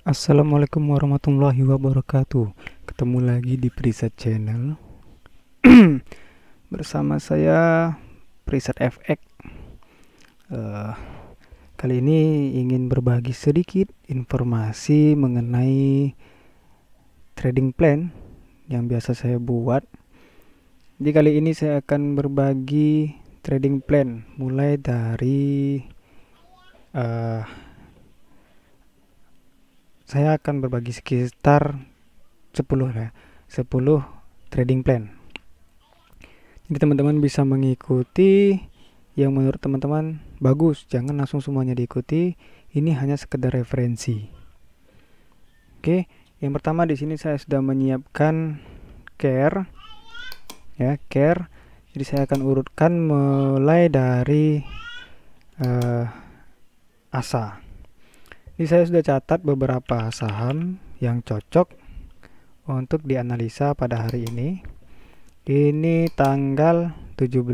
Assalamualaikum warahmatullahi wabarakatuh. Ketemu lagi di Preset Channel bersama saya Preset FX. Eh, Kali ini ingin berbagi sedikit informasi mengenai trading plan yang biasa saya buat. Jadi kali ini saya akan berbagi trading plan mulai dari eh, saya akan berbagi sekitar 10 ya, 10 trading plan. Jadi teman-teman bisa mengikuti yang menurut teman-teman bagus, jangan langsung semuanya diikuti. Ini hanya sekedar referensi. Oke, yang pertama di sini saya sudah menyiapkan care, ya care. Jadi saya akan urutkan mulai dari ASA. Jadi saya sudah catat beberapa saham yang cocok untuk dianalisa pada hari ini. Ini tanggal 17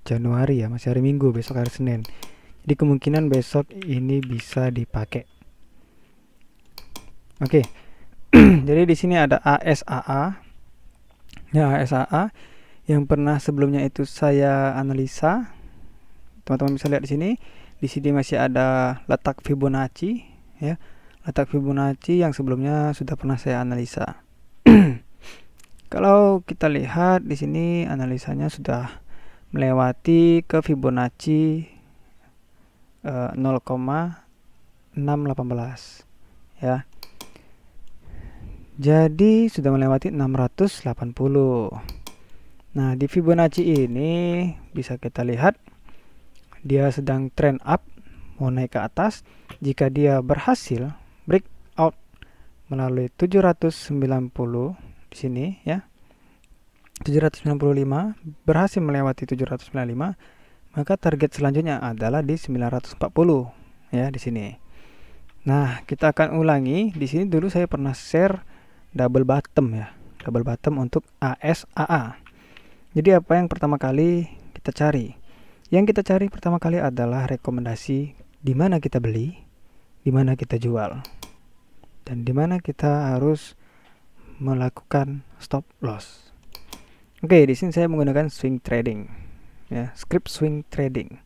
Januari ya, masih hari Minggu, besok hari Senin. Jadi kemungkinan besok ini bisa dipakai. Oke. Jadi di sini ada ASAA. Ya, ASAA yang pernah sebelumnya itu saya analisa. Teman-teman bisa lihat di sini. Di sini masih ada letak Fibonacci ya. Letak Fibonacci yang sebelumnya sudah pernah saya analisa. Kalau kita lihat di sini analisanya sudah melewati ke Fibonacci 0,618 ya. Jadi sudah melewati 680. Nah, di Fibonacci ini bisa kita lihat dia sedang trend up, mau naik ke atas. Jika dia berhasil breakout melalui 790 di sini ya, 795, berhasil melewati 795, maka target selanjutnya adalah di 940 ya di sini. Nah, kita akan ulangi. Di sini dulu saya pernah share double bottom ya, double bottom untuk ASAA. Jadi apa yang pertama kali kita cari? Yang kita cari pertama kali adalah rekomendasi di mana kita beli, di mana kita jual, dan di mana kita harus melakukan stop loss. Oke, di sini saya menggunakan swing trading, ya, script swing trading.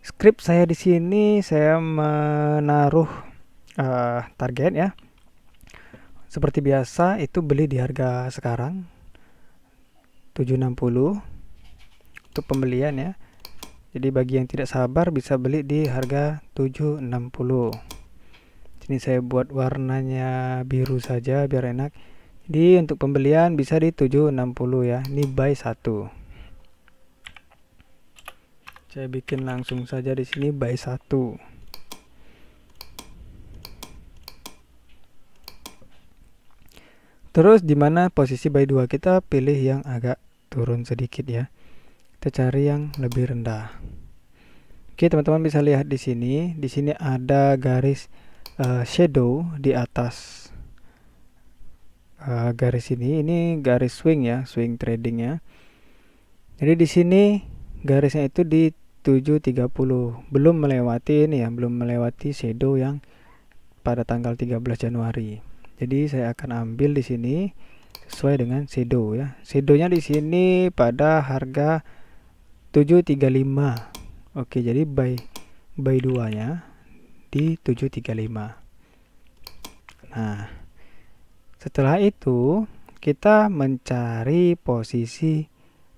Script saya di sini saya menaruh target ya. Seperti biasa itu beli di harga sekarang 760 untuk pembelian ya. Jadi bagi yang tidak sabar bisa beli di harga 760. Sini saya buat warnanya biru saja biar enak. Jadi untuk pembelian bisa di 760 ya. Ini buy 1. Saya bikin langsung saja di sini buy 1. Terus di mana posisi buy 2 kita pilih yang agak turun sedikit ya. Kita cari yang lebih rendah. Oke, teman-teman bisa lihat di sini. Di sini ada garis shadow di atas garis ini garis swing ya, swing trading ya. Jadi di sini garisnya itu di 730, belum melewati ini ya, belum melewati shadow yang pada tanggal 13 Januari. Jadi saya akan ambil di sini sesuai dengan shadow ya. Shadownya di sini pada harga 735. Oke, jadi buy 2-nya di 735. Nah, setelah itu kita mencari posisi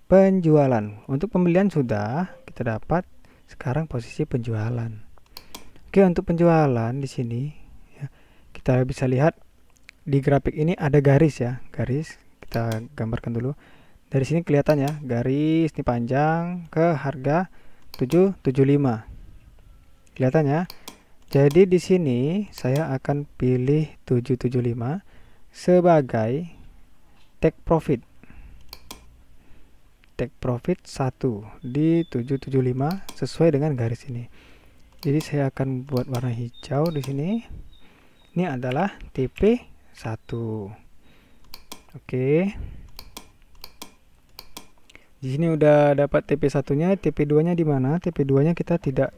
penjualan. Untuk pembelian sudah kita dapat, sekarang posisi penjualan. Oke, untuk penjualan di sini ya, kita bisa lihat di grafik ini ada garis ya, garis. Kita gambarkan dulu. Dari sini kelihatan ya, garis ini panjang ke harga 775. Kelihatan ya. Jadi di sini saya akan pilih 775 sebagai take profit. Take profit 1 di 775 sesuai dengan garis ini. Jadi saya akan buat warna hijau di sini. Ini adalah TP1. Oke. Di sini udah dapat TP1-nya, TP2-nya di mana? TP2-nya kita tidak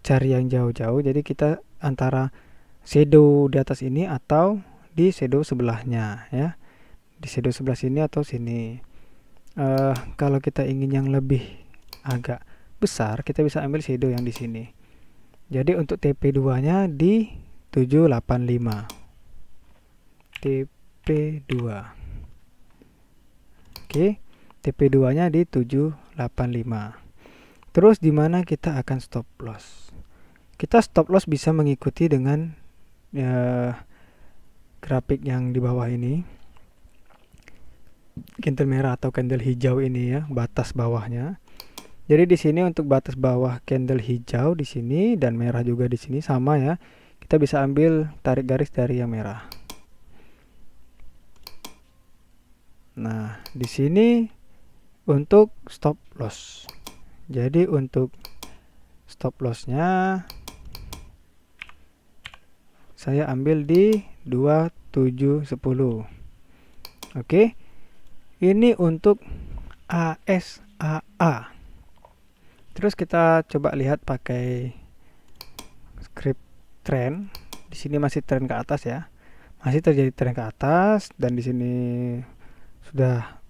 cari yang jauh-jauh, jadi kita antara shadow di atas ini atau di shadow sebelahnya ya, di shadow sebelah sini atau sini. Kalau kita ingin yang lebih agak besar, kita bisa ambil shadow yang di sini. Jadi untuk TP2 nya di 785, TP2. Oke, TP2 nya di 785. Terus di mana kita akan stop loss? Kita stop loss bisa mengikuti dengan grafik yang di bawah ini, candle merah atau candle hijau ini ya, batas bawahnya. Jadi di sini untuk batas bawah candle hijau di sini dan merah juga di sini sama ya. Kita bisa ambil tarik garis dari yang merah. Nah, di sini untuk stop loss. Jadi untuk stop lossnya saya ambil di 2710. Oke. Ini untuk ASAA. Terus kita coba lihat pakai script trend. Di sini masih trend ke atas ya. Masih terjadi trend ke atas dan di sini sudah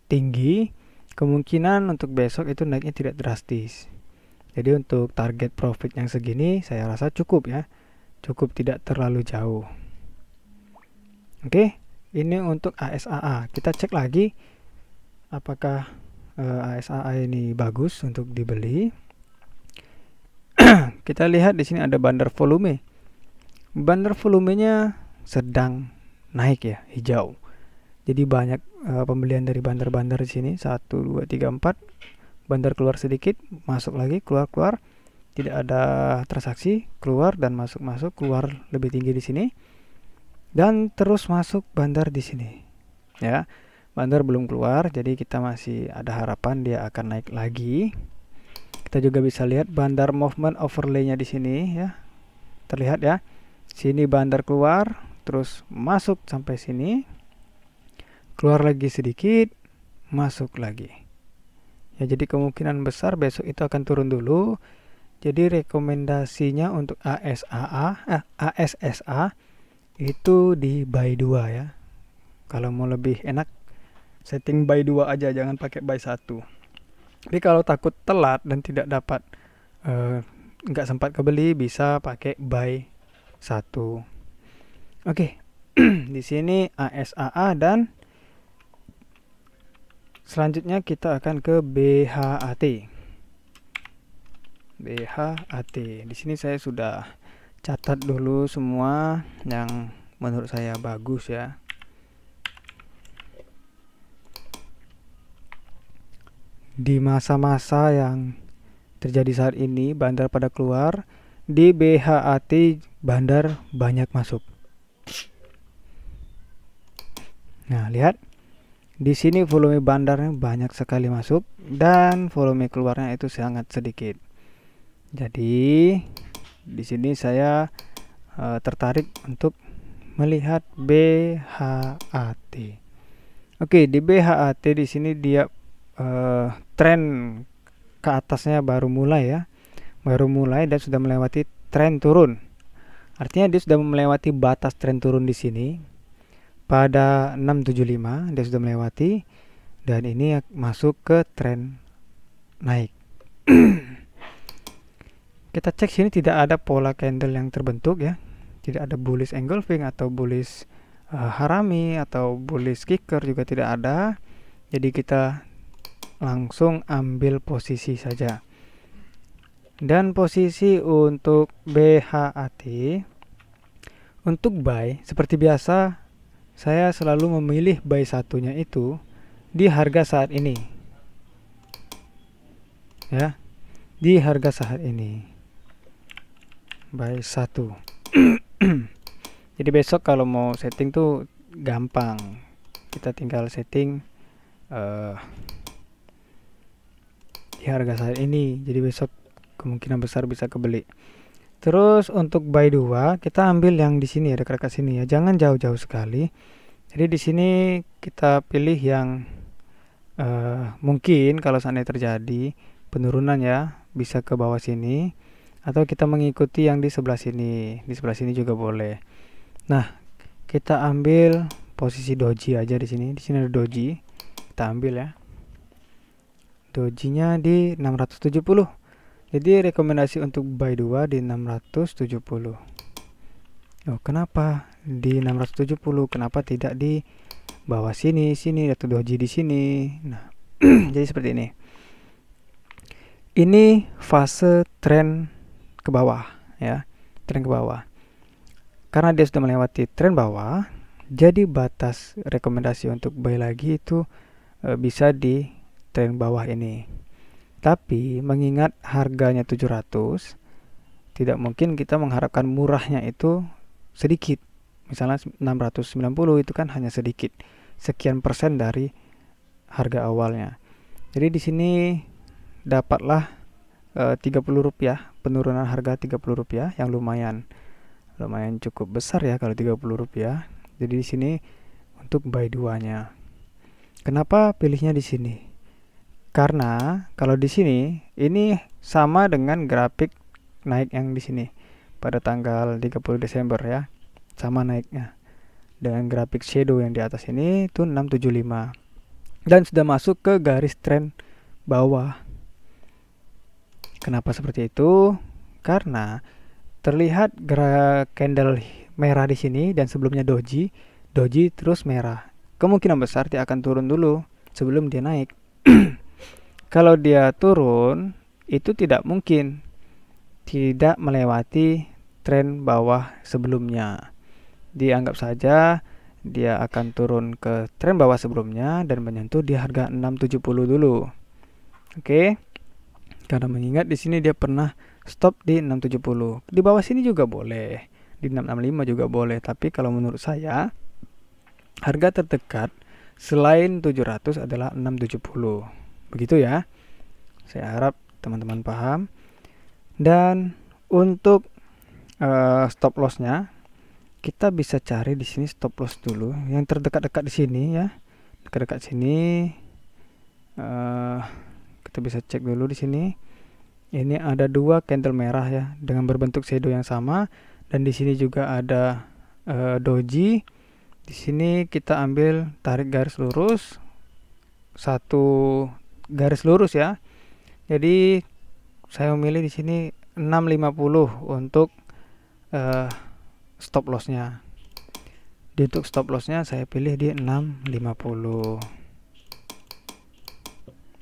tinggi. Kemungkinan untuk besok itu naiknya tidak drastis. Jadi untuk target profit yang segini saya rasa cukup ya. Cukup, tidak terlalu jauh. Oke, ini untuk ASAA. Kita cek lagi apakah ASAA ini bagus untuk dibeli. Kita lihat di sini ada bandar volume. Bandar volumenya sedang naik ya, hijau. Jadi banyak pembelian dari bandar-bandar di sini. 1 2 3 4. Bandar keluar sedikit, masuk lagi, keluar. Tidak ada transaksi, keluar dan masuk, keluar lebih tinggi di sini. Dan terus masuk bandar di sini. Ya. Bandar belum keluar, jadi kita masih ada harapan dia akan naik lagi. Kita juga bisa lihat bandar movement overlay-nya di sini ya. Terlihat ya. Sini bandar keluar, terus masuk sampai sini. Keluar lagi sedikit, masuk lagi. Ya, jadi kemungkinan besar besok itu akan turun dulu. Jadi rekomendasinya untuk ASSA itu di buy 2 ya. Kalau mau lebih enak setting buy 2 aja, jangan pakai buy 1. Tapi kalau takut telat dan tidak dapat nggak sempat kebeli, bisa pakai buy 1. Oke. Di sini ASAA dan selanjutnya kita akan ke BHAT. BHAT. Di sini saya sudah catat dulu semua yang menurut saya bagus ya. Di masa-masa yang terjadi saat ini, bandar pada keluar, di BHAT bandar banyak masuk. Nah, lihat. Di sini volume bandarnya banyak sekali masuk dan volume keluarnya itu sangat sedikit. Jadi di sini saya tertarik untuk melihat BHAT. Oke, di BHAT di sini dia tren ke atasnya baru mulai ya. Baru mulai dan sudah melewati tren turun. Artinya dia sudah melewati batas tren turun di sini. Pada 675 dia sudah melewati dan ini masuk ke tren naik. Kita cek sini tidak ada pola candle yang terbentuk ya. Tidak ada bullish engulfing atau bullish harami atau bullish kicker juga tidak ada. Jadi kita langsung ambil posisi saja. Dan posisi untuk BHAT untuk buy seperti biasa saya selalu memilih buy satunya itu di harga saat ini. Ya. Di harga saat ini. Buy 1. Jadi besok kalau mau setting tuh gampang. Kita tinggal setting di harga saat ini. Jadi besok kemungkinan besar bisa kebeli. Terus untuk buy 2 kita ambil yang di sini ya, dekat sini ya. Jangan jauh-jauh sekali. Jadi di sini kita pilih yang mungkin kalau seandainya terjadi penurunan ya, bisa ke bawah sini. atau kita mengikuti yang di sebelah sini. Di sebelah sini juga boleh. Nah, kita ambil posisi doji aja di sini. Di sini ada doji. Kita ambil ya. Dojinya di 670. Jadi rekomendasi untuk buy 2 di 670. Oh, kenapa di 670? Kenapa tidak di bawah sini atau doji di sini? Nah, jadi seperti ini. Ini fase tren ke bawah ya, tren ke bawah. Karena dia sudah melewati tren bawah, jadi batas rekomendasi untuk buy lagi itu bisa di tren bawah ini. Tapi mengingat harganya 700, tidak mungkin kita mengharapkan murahnya itu sedikit. Misalnya 690 itu kan hanya sedikit, sekian persen dari harga awalnya. Jadi di sini dapatlah Rp30, penurunan harga Rp30 yang lumayan cukup besar ya kalau Rp30. Jadi di sini untuk buy 2-nya. Kenapa pilihnya di sini? Karena kalau di sini ini sama dengan grafik naik yang di sini pada tanggal 30 Desember ya. Sama naiknya. Dengan grafik shadow yang di atas ini itu 675. Dan sudah masuk ke garis tren bawah. Kenapa seperti itu? Karena terlihat candle merah di sini dan sebelumnya doji terus merah. Kemungkinan besar dia akan turun dulu sebelum dia naik. Kalau dia turun, itu tidak mungkin tidak melewati tren bawah sebelumnya. Dianggap saja dia akan turun ke tren bawah sebelumnya dan menyentuh di harga 670 dulu. Oke. Karena mengingat di sini dia pernah stop di 670. Di bawah sini juga boleh. Di 665 juga boleh. Tapi kalau menurut saya harga terdekat selain 700 adalah 670. Begitu ya. Saya harap teman-teman paham. Dan untuk stop lossnya kita bisa cari di sini stop loss dulu. Yang terdekat-dekat di sini ya. Dekat-dekat sini kita bisa cek dulu di sini. Ini ada 2 candle merah ya dengan berbentuk shadow yang sama dan di sini juga ada doji. Di sini kita ambil tarik garis lurus, 1 garis lurus ya. Jadi saya memilih di sini 650 untuk stop lossnya. Untuk stop lossnya saya pilih di 650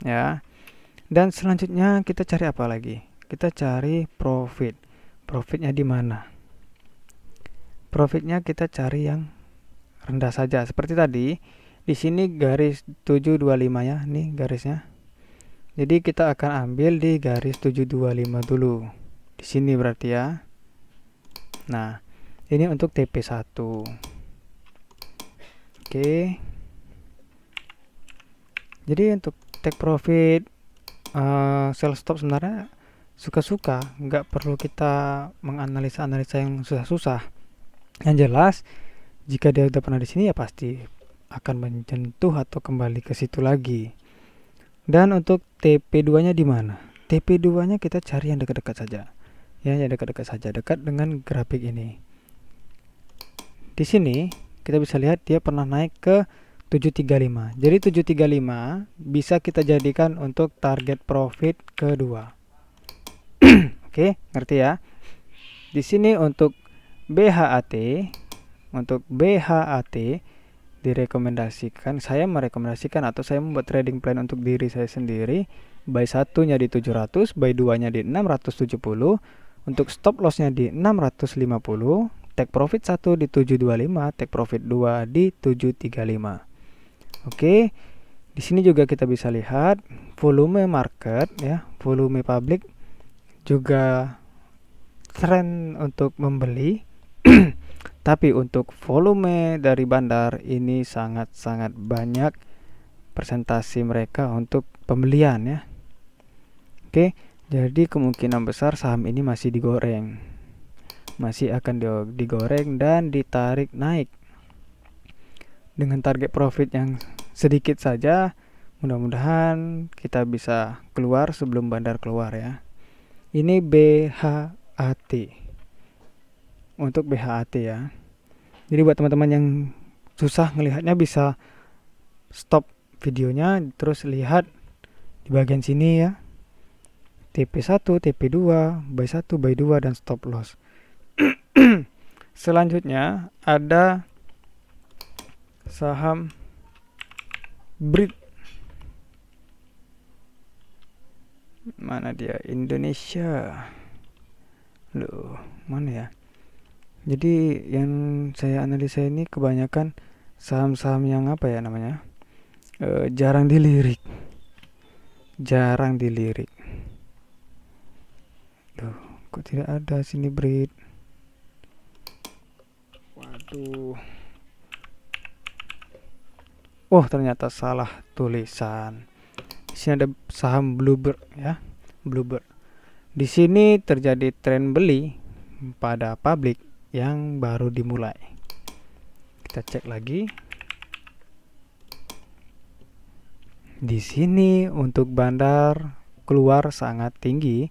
ya. Dan selanjutnya kita cari apa lagi? Kita cari profit. Profitnya di mana? Profitnya kita cari yang rendah saja. Seperti tadi, di sini garis 725 ya, nih garisnya. Jadi kita akan ambil di garis 725 dulu. Di sini berarti ya. Nah, ini untuk TP1. Oke. Jadi untuk take profit sell stop sebenarnya suka-suka, nggak perlu kita menganalisa-analisa yang susah-susah. Yang jelas jika dia udah pernah di sini ya pasti akan menyentuh atau kembali ke situ lagi. Dan untuk TP2-nya di mana? TP2-nya kita cari yang dekat-dekat saja. Ya, yang dekat-dekat saja, dekat dengan grafik ini. Di sini kita bisa lihat dia pernah naik ke 735. Jadi 735 bisa kita jadikan untuk target profit kedua. Oke, ngerti ya? Di sini untuk BHAT direkomendasikan, saya merekomendasikan atau saya membuat trading plan untuk diri saya sendiri. Buy 1-nya di 700, buy 2-nya di 670, untuk stop loss-nya di 650, take profit 1 di 725, take profit 2 di 735. Oke, di sini juga kita bisa lihat volume market ya, volume publik juga tren untuk membeli. Tapi untuk volume dari bandar ini sangat-sangat banyak persentase mereka untuk pembelian ya. Oke, jadi kemungkinan besar saham ini masih digoreng. Masih akan digoreng dan ditarik naik. Dengan target profit yang sedikit saja, mudah-mudahan kita bisa keluar sebelum bandar keluar ya. Ini BHAT. Untuk BHAT ya. Jadi buat teman-teman yang susah ngelihatnya bisa stop videonya terus lihat di bagian sini ya. TP1, TP2, buy 1, buy 2 dan stop loss. Selanjutnya ada saham BRIT. Mana dia? Indonesia. Loh, mana ya? Jadi yang saya analisa ini kebanyakan saham-saham yang apa ya namanya? Jarang dilirik. Jarang dilirik. Duh, kok tidak ada sini BRIT? Waduh. Oh, ternyata salah tulisan. Di sini ada saham Bluebird ya. Bluebird. Di sini terjadi tren beli pada publik yang baru dimulai. Kita cek lagi. Di sini untuk bandar keluar sangat tinggi,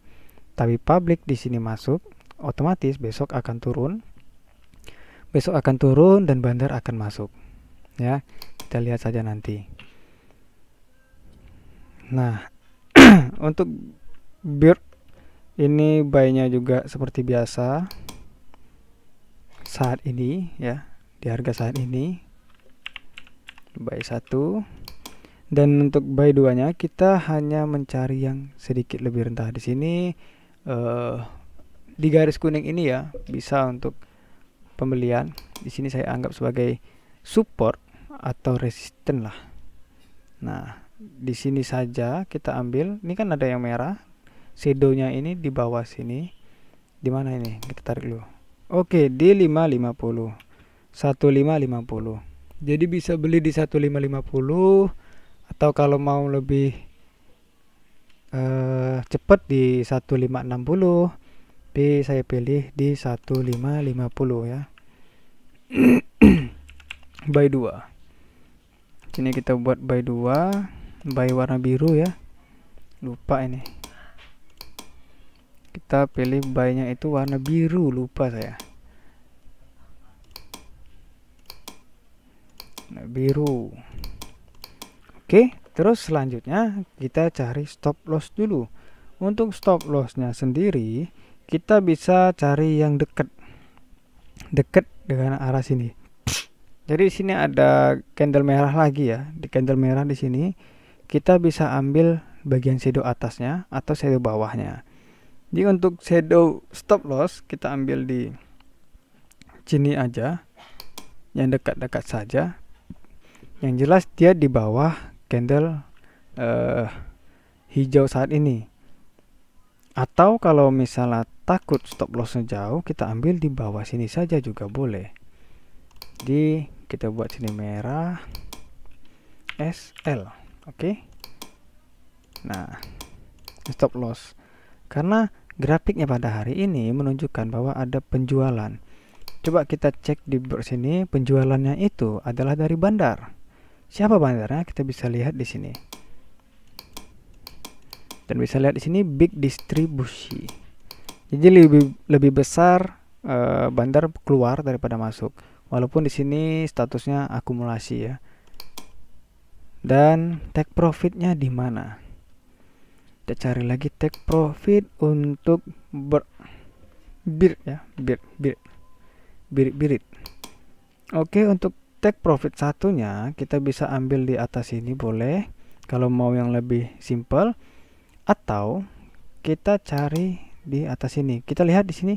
tapi publik di sini masuk, otomatis besok akan turun. Besok akan turun dan bandar akan masuk. Ya, kita lihat saja nanti. Nah, untuk BIRT ini buy-nya juga seperti biasa saat ini ya, di harga saat ini buy 1 dan untuk buy 2-nya kita hanya mencari yang sedikit lebih rendah di sini. Di garis kuning ini ya bisa untuk pembelian. Di sini saya anggap sebagai support atau resisten lah. Nah, di sini saja kita ambil. Ini kan ada yang merah. Shadow-nya ini di bawah sini. Di mana ini? Kita tarik dulu. Oke, di 550. 1550. Jadi bisa beli di 1550 atau kalau mau lebih cepat di 1560. Tapi saya pilih di 1550 ya. Buy 2. Sini kita buat buy 2, buy warna biru ya. Lupa ini. Kita pilih buy-nya itu warna biru, lupa saya. Warna biru. Oke, terus selanjutnya kita cari stop loss dulu. Untuk stop loss-nya sendiri, kita bisa cari yang dekat dengan arah sini. Jadi di sini ada candle merah lagi ya. Di candle merah di sini kita bisa ambil bagian shadow atasnya atau shadow bawahnya. Jadi untuk shadow stop loss kita ambil di sini aja, yang dekat-dekat saja. Yang jelas dia di bawah candle hijau saat ini. Atau kalau misalnya takut stop lossnya jauh, kita ambil di bawah sini saja juga boleh. Jadi kita buat sini merah SL. Oke. Nah, stop loss. Karena grafiknya pada hari ini menunjukkan bahwa ada penjualan. Coba kita cek di sini, penjualannya itu adalah dari bandar. Siapa bandarnya? Kita bisa lihat di sini. Dan bisa lihat di sini big distribusi. Jadi lebih besar bandar keluar daripada masuk. Walaupun di sini statusnya akumulasi ya. Dan take profitnya di mana? Kita cari lagi take profit untuk BIRT ya, BIRT. Oke, untuk take profit satunya kita bisa ambil di atas ini boleh. Kalau mau yang lebih simple, atau kita cari di atas ini. Kita lihat di sini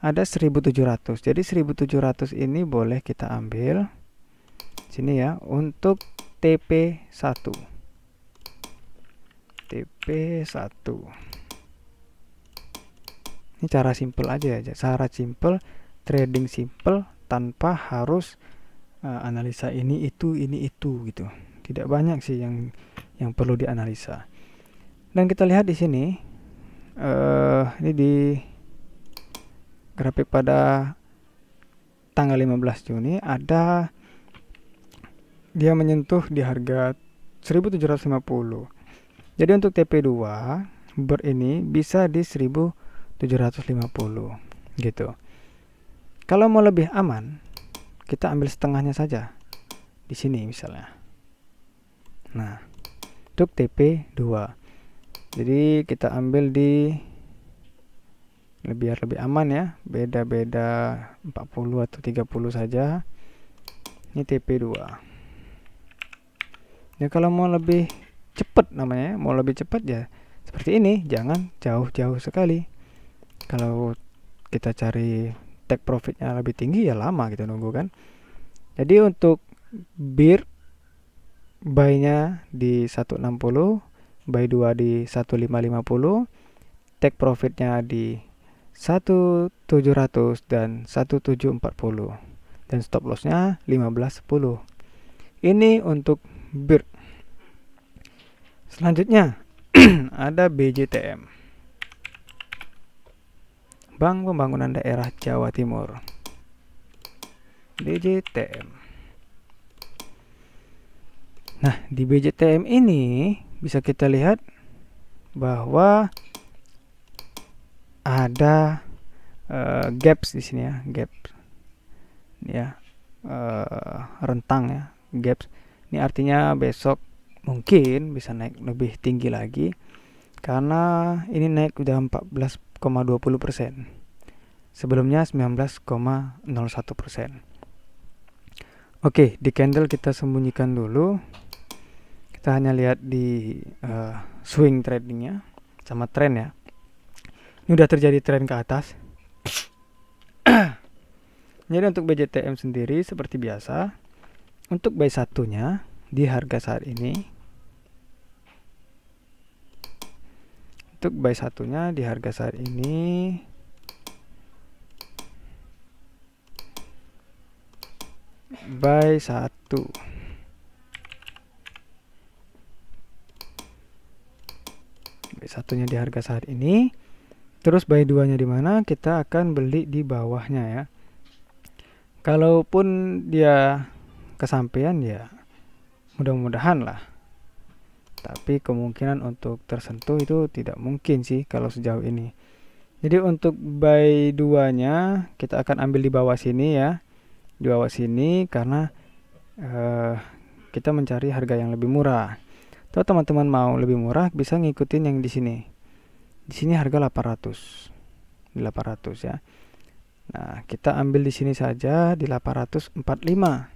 ada 1700. Jadi 1700 ini boleh kita ambil sini ya untuk TP1. TP1. Ini cara simple aja. Cara simple, trading simple tanpa harus analisa ini itu gitu. Tidak banyak sih yang perlu dianalisa. Dan kita lihat di sini ini di grafik pada tanggal 15 Juni ada dia menyentuh di harga 1750. Jadi untuk TP2 BIRT ini bisa di 1750. 750 gitu. Kalau mau lebih aman, kita ambil setengahnya saja di sini misalnya. Nah, untuk TP2. Jadi kita ambil di biar lebih aman ya, beda-beda 40 atau 30 saja. Ini TP2. Ya kalau mau lebih cepat namanya, mau lebih cepat ya seperti ini, jangan jauh-jauh sekali. Kalau kita cari take profitnya lebih tinggi ya lama kita nunggu kan. Jadi untuk BIR buy-nya di 160, buy 2 di 1550, take profitnya di 1700 dan 1740, dan stop lossnya 1510. Ini untuk BIR. Selanjutnya ada BJTM, Bank Pembangunan Daerah Jawa Timur. BJTM. Nah, di BJTM ini bisa kita lihat bahwa ada gaps di sini ya, gaps ya, rentang ya, gaps. Ini artinya besok mungkin bisa naik lebih tinggi lagi karena ini naik udah 14,20%. Sebelumnya 19,01%. Oke, di candle kita sembunyikan dulu. Kita hanya lihat di swing tradingnya sama tren ya. Ini udah terjadi tren ke atas. Jadi untuk BJTM sendiri seperti biasa, untuk buy satunya di harga saat ini, buy 1 satunya di harga saat ini. Terus buy 2-nya di mana? Kita akan beli di bawahnya ya. Kalaupun dia kesampaian ya mudah-mudahan lah. Tapi kemungkinan untuk tersentuh itu tidak mungkin sih kalau sejauh ini. Jadi untuk buy 2-nya kita akan ambil di bawah sini ya. Di bawah sini karena kita mencari harga yang lebih murah. Kalau teman-teman mau lebih murah bisa ngikutin yang di sini. Di sini harga 800. Di 800 ya. Nah, kita ambil di sini saja di 845. 845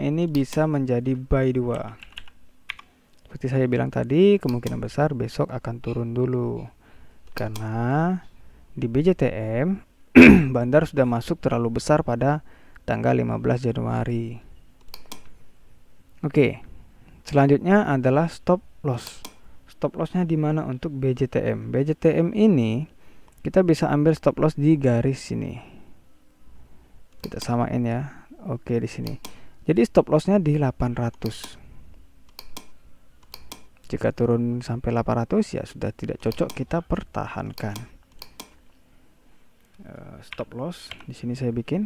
ini bisa menjadi buy 2. Seperti saya bilang tadi, kemungkinan besar besok akan turun dulu. Karena di BJTM bandar sudah masuk terlalu besar pada tanggal 15 Januari. Oke. Selanjutnya adalah stop loss. Stop lossnya di mana untuk BJTM? BJTM ini kita bisa ambil stop loss di garis sini. Kita samain ya. Oke, di sini. Jadi stop lossnya di 800. Jika turun sampai 800 ya sudah tidak cocok, kita pertahankan. Stop loss di sini saya bikin.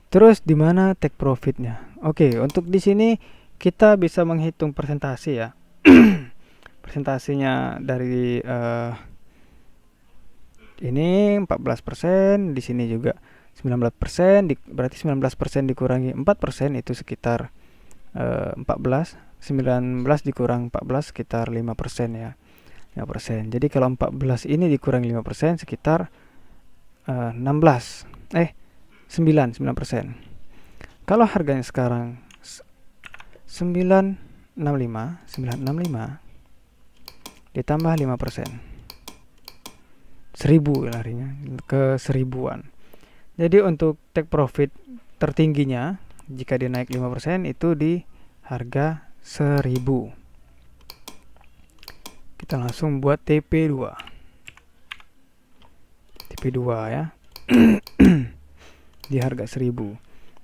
Terus di mana take profitnya? Oke, untuk di sini kita bisa menghitung persentase ya. Persentasenya dari ini 14%, di sini juga 19%, berarti 19% dikurangi 4% itu sekitar 14. 19 dikurang 14 sekitar 5% ya. 5%. Jadi kalau 14 ini dikurang 5% sekitar 9%. Kalau harganya sekarang 965 ditambah 5%. 1000 larinya ke 1000-an. Jadi untuk take profit tertingginya jika dia naik 5% itu di harga 1000. Kita langsung buat TP2. TP2 ya. Di harga 1000.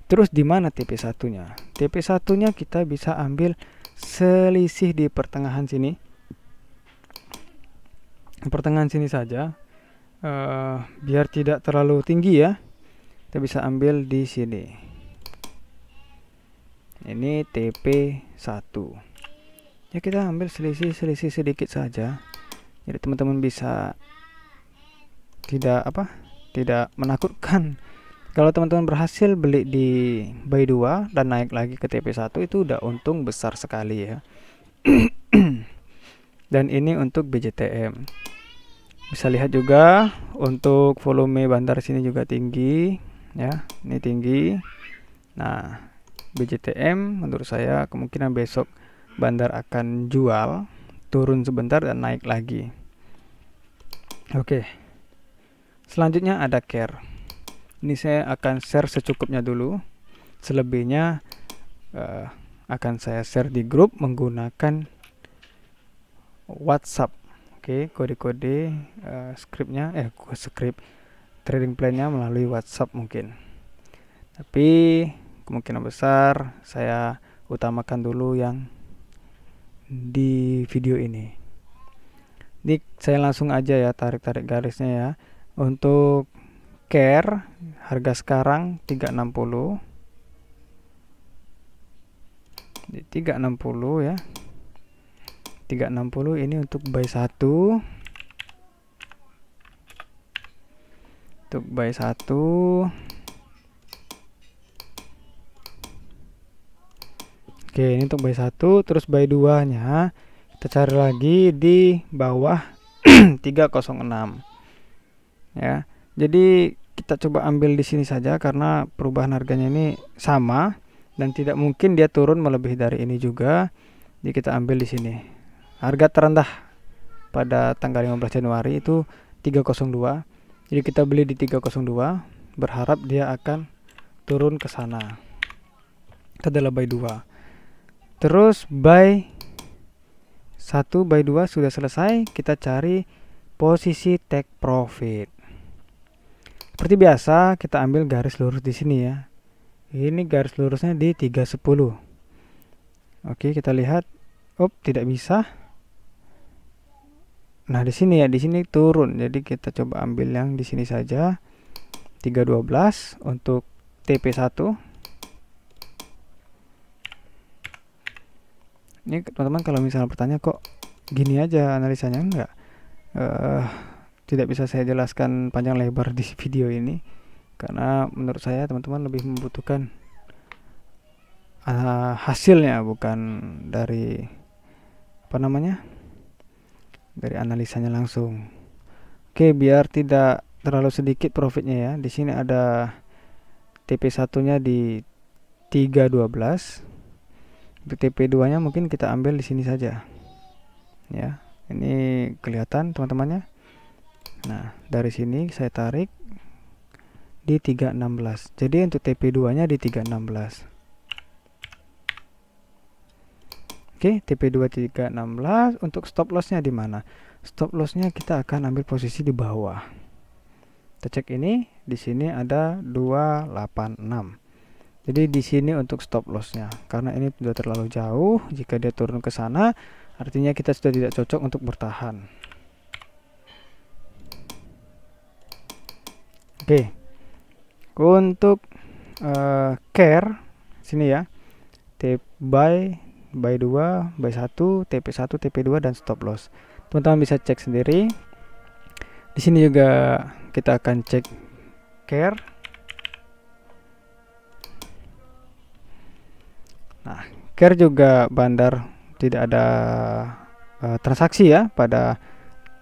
Terus di mana TP1-nya? TP1-nya kita bisa ambil selisih di pertengahan sini. Pertengahan sini saja. Biar tidak terlalu tinggi ya. Kita bisa ambil di sini. Ini TP1. Ya kita ambil selisih sedikit saja. Jadi teman-teman bisa tidak menakutkan. Kalau teman-teman berhasil beli di buy 2 dan naik lagi ke TP1, itu udah untung besar sekali ya. Dan ini untuk BJTM. Bisa lihat juga untuk volume bandar sini juga tinggi ya, ini tinggi. Nah, BJTM menurut saya kemungkinan besok bandar akan jual, turun sebentar dan naik lagi. Oke. Selanjutnya ada care. Ini saya akan share secukupnya dulu. Selebihnya akan saya share di grup menggunakan WhatsApp. Oke, kode-kode script trading plan-nya melalui WhatsApp mungkin. Tapi kemungkinan besar saya utamakan dulu yang di video ini. Ini saya langsung aja ya tarik garisnya ya. Untuk care harga sekarang 360. Di 360 ya. 360 ini untuk buy 1. Untuk buy 1. Oke, ini untuk buy 1, terus buy 2-nya kita cari lagi di bawah 306. Ya. Jadi kita coba ambil di sini saja karena perubahan harganya ini sama dan tidak mungkin dia turun melebihi dari ini juga. Jadi kita ambil di sini. Harga terendah pada tanggal 15 Januari itu 302. Jadi kita beli di 302, berharap dia akan turun ke sana. Itu adalah buy 2. Terus buy 1, buy 2 sudah selesai, kita cari posisi take profit. Seperti biasa, kita ambil garis lurus di sini ya. Ini garis lurusnya di 310. Oke, kita lihat. Tidak bisa. Nah, di sini ya, di sini turun. Jadi kita coba ambil yang di sini saja. 312 untuk TP1. Ini teman-teman kalau misalnya bertanya kok gini aja analisanya, enggak. Tidak bisa saya jelaskan panjang lebar di video ini karena menurut saya teman-teman lebih membutuhkan hasilnya, bukan dari dari analisanya langsung. Oke, biar tidak terlalu sedikit profitnya ya, di sini ada TP1-nya di 312. Untuk TP2-nya mungkin kita ambil di sini saja. Ya, ini kelihatan teman-temannya. Nah, dari sini saya tarik di 316. Jadi untuk TP2-nya di 316. Oke, TP2 316. Untuk stop loss-nya di mana? Stop loss-nya kita akan ambil posisi di bawah. Kita cek ini, di sini ada 286. Jadi di sini untuk stop loss-nya. Karena ini sudah terlalu jauh, jika dia turun ke sana, artinya kita sudah tidak cocok untuk bertahan. Oke. Untuk care sini ya. Buy 2, buy 1, TP1, TP2 dan stop loss. Teman-teman bisa cek sendiri. Di sini juga kita akan cek care. Nah, care juga bandar tidak ada transaksi ya pada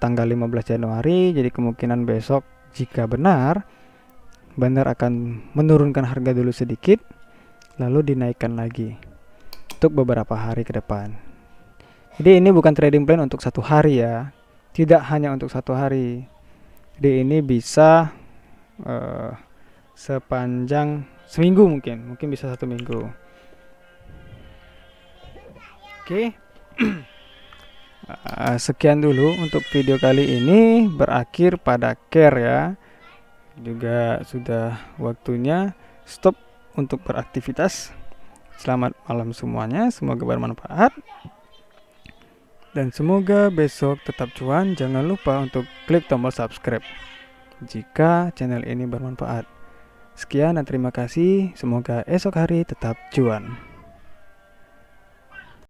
tanggal 15 Januari. Jadi kemungkinan besok jika benar bandar akan menurunkan harga dulu sedikit lalu dinaikkan lagi untuk beberapa hari ke depan. Jadi ini bukan trading plan untuk satu hari ya, tidak hanya untuk satu hari. Jadi ini bisa sepanjang seminggu, mungkin bisa 1 minggu. Oke. Sekian dulu untuk video kali ini, berakhir pada care ya. Juga sudah waktunya stop untuk beraktivitas. Selamat malam semuanya, semoga bermanfaat. Dan semoga besok tetap cuan. Jangan lupa untuk klik tombol subscribe jika channel ini bermanfaat. Sekian dan terima kasih. Semoga esok hari tetap cuan.